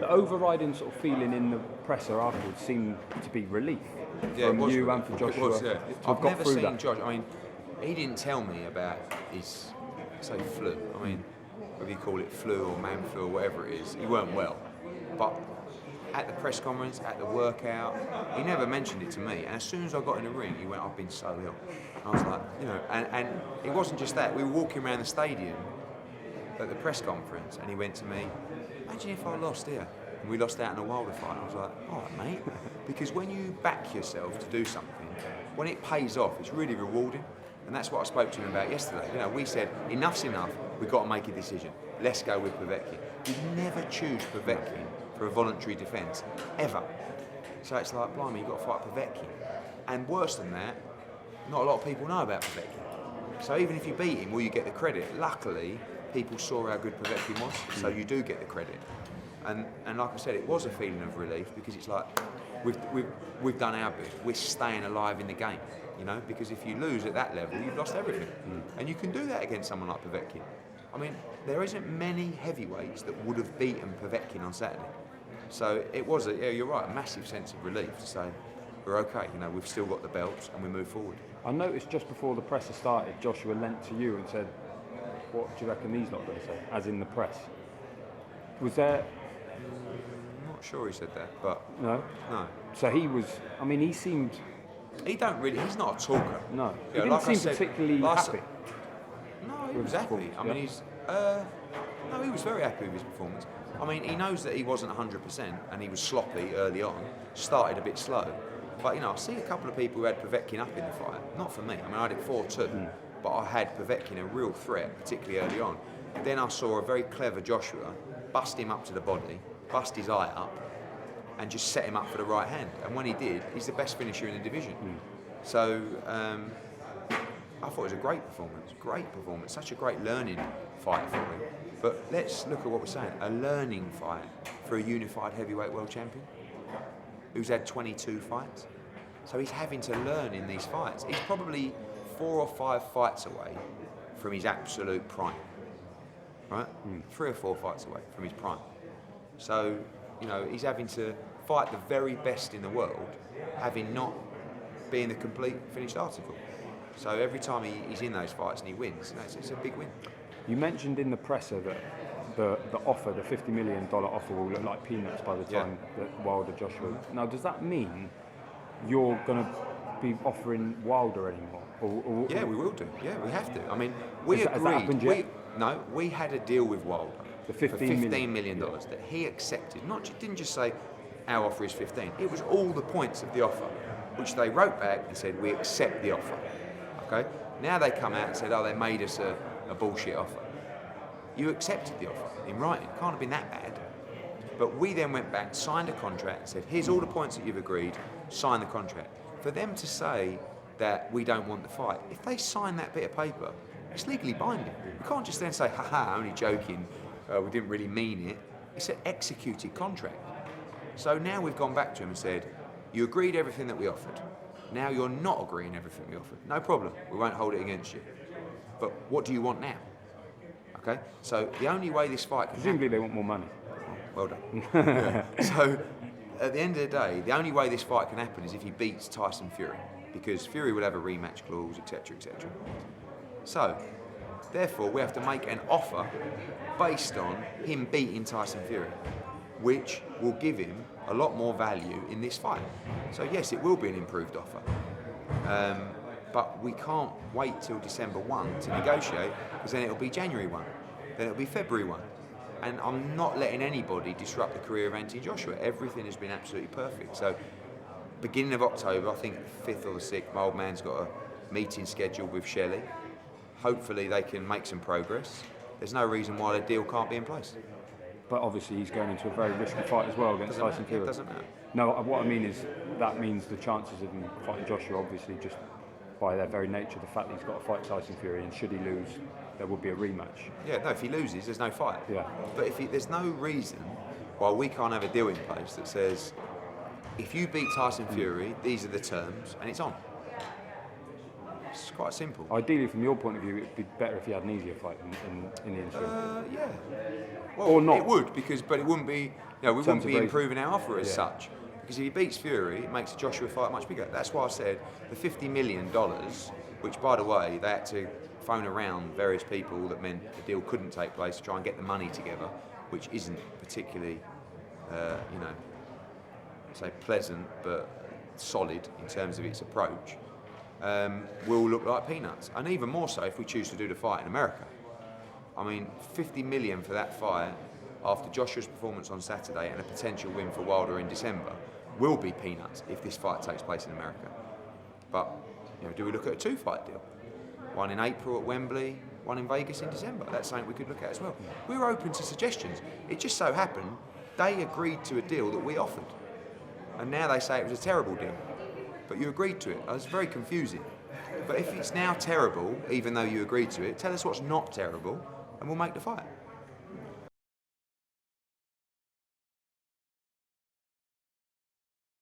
overriding sort of feeling in the presser afterwards seemed to be relief from you and for Joshua. It was, yeah. I've never seen Josh. I mean, he didn't tell me about his, say, flu. I mean, whether you call it flu or man flu or whatever it is, he weren't well. But at the press conference, at the workout, he never mentioned it to me. And as soon as I got in the ring, he went, "I've been so ill." I was like, you know, and it wasn't just that. We were walking around the stadium at the press conference, and he went to me, "Imagine if I lost here." And we lost out in a Wilder fight. I was like, "All right, mate." Because when you back yourself to do something, when it pays off, it's really rewarding. And that's what I spoke to him about yesterday. You know, we said, enough's enough, we've got to make a decision. Let's go with povetkin. We never choose povetkin for a voluntary defence, ever. So it's like, blimey, you've got to fight povetkin. And worse than that, not a lot of people know about povetkin. So even if you beat him, will you get the credit? Luckily, people saw how good povetkin was, so you do get the credit. And like I said, it was a feeling of relief because it's like, we've done our bit. We're staying alive in the game, you know, because if you lose at that level, you've lost everything. And you can do that against someone like povetkin. I mean, there isn't many heavyweights that would have beaten povetkin on Saturday. So it was, yeah, you're right, a massive sense of relief to say, we're okay, you know, we've still got the belts and we move forward. I noticed just before the presser started, Joshua leant to you and said, "What do you reckon these lot are going to say?" As in the press. Was there... I'm not sure he said that, but... No? No. So he was, I mean, he seemed... He don't really, he's not a talker. No, he Yeah, didn't like I seem said, particularly happy. No, he was happy. I mean, he's... no, he was very happy with his performance. I mean, he knows that he wasn't 100% and he was sloppy early on, started a bit slow. But, you know, I see a couple of people who had Povetkin up in the fight. Not for me. I mean, I did 4-2, but I had Povetkin a real threat, particularly early on. Then I saw a very clever Joshua bust him up to the body, bust his eye up, and just set him up for the right hand. And when he did, he's the best finisher in the division. So I thought it was a great performance, such a great learning fight for him. But let's look at what we're saying, a learning fight for a unified heavyweight world champion who's had 22 fights. So he's having to learn in these fights. He's probably 4 or 5 fights away from his absolute prime, right? 3 or 4 fights away from his prime. So, you know, he's having to fight the very best in the world, having not been the complete finished article. So every time he's in those fights and he wins, you know, it's a big win. You mentioned in the presser that the offer, the $50 million offer, will look like peanuts by the time that Wilder Joshua. Now, does that mean you're going to be offering Wilder anymore? Or yeah, we will do. Yeah, we have to. I mean, we agreed. Has that happened yet? No, we had a deal with Wilder the for $15 million that he accepted. Didn't just say our offer is 15. It was all the points of the offer, which they wrote back and said we accept the offer. Okay. Now they come out and said, oh, they made us a bullshit offer. You accepted the offer in writing. Can't have been that bad. But we then went back, signed a contract, and said, here's all the points that you've agreed, sign the contract. For them to say that we don't want the fight, if they sign that bit of paper, it's legally binding. You can't just then say, haha, only joking, we didn't really mean it. It's an executed contract. So now we've gone back to him and said, you agreed everything that we offered. Now you're not agreeing everything we offered. No problem, we won't hold it against you. But what do you want now? Okay, so the only way this fight can presumably they want more money. Well done. Yeah. So at the end of the day, the only way this fight can happen is if he beats Tyson Fury, because Fury will have a rematch clause, etc., etc. So therefore, we have to make an offer based on him beating Tyson Fury, which will give him a lot more value in this fight. So yes, it will be an improved offer. But we can't wait till December 1 to negotiate, because then it'll be January 1, then it'll be February 1. And I'm not letting anybody disrupt the career of Anthony Joshua. Everything has been absolutely perfect. So beginning of October, I think 5th or the 6th, my old man's got a meeting scheduled with Shelley. Hopefully they can make some progress. There's no reason why the deal can't be in place. But obviously he's going into a very risky fight as well against Tyson Fury. It doesn't matter. No, what I mean is that means the chances of him fighting Joshua, obviously, just by their very nature, the fact that he's got to fight Tyson Fury, and should he lose, there will be a rematch. Yeah, no, if he loses, there's no fight. Yeah. But there's no reason why we can't have a deal in place that says, if you beat Tyson Fury, these are the terms, and it's on. It's quite simple. Ideally, from your point of view, it'd be better if you had an easier fight in the interim. Yeah. Well, Or not. It would, but it wouldn't be. We wouldn't be improving our offer as such. Because if he beats Fury, it makes the Joshua fight much bigger. That's why I said the $50 million, which, by the way, they had to phone around various people that meant the deal couldn't take place to try and get the money together, which isn't particularly, say pleasant, but solid in terms of its approach, will look like peanuts. And even more so if we choose to do the fight in America. I mean, $50 million for that fight after Joshua's performance on Saturday and a potential win for Wilder in December will be peanuts if this fight takes place in America. But do we look at a 2-fight deal? One in April at Wembley, one in Vegas in December. That's something we could look at as well. We were open to suggestions. It just so happened they agreed to a deal that we offered. And now they say it was a terrible deal. But you agreed to it. It's very confusing. But if it's now terrible, even though you agreed to it, tell us what's not terrible and we'll make the fight.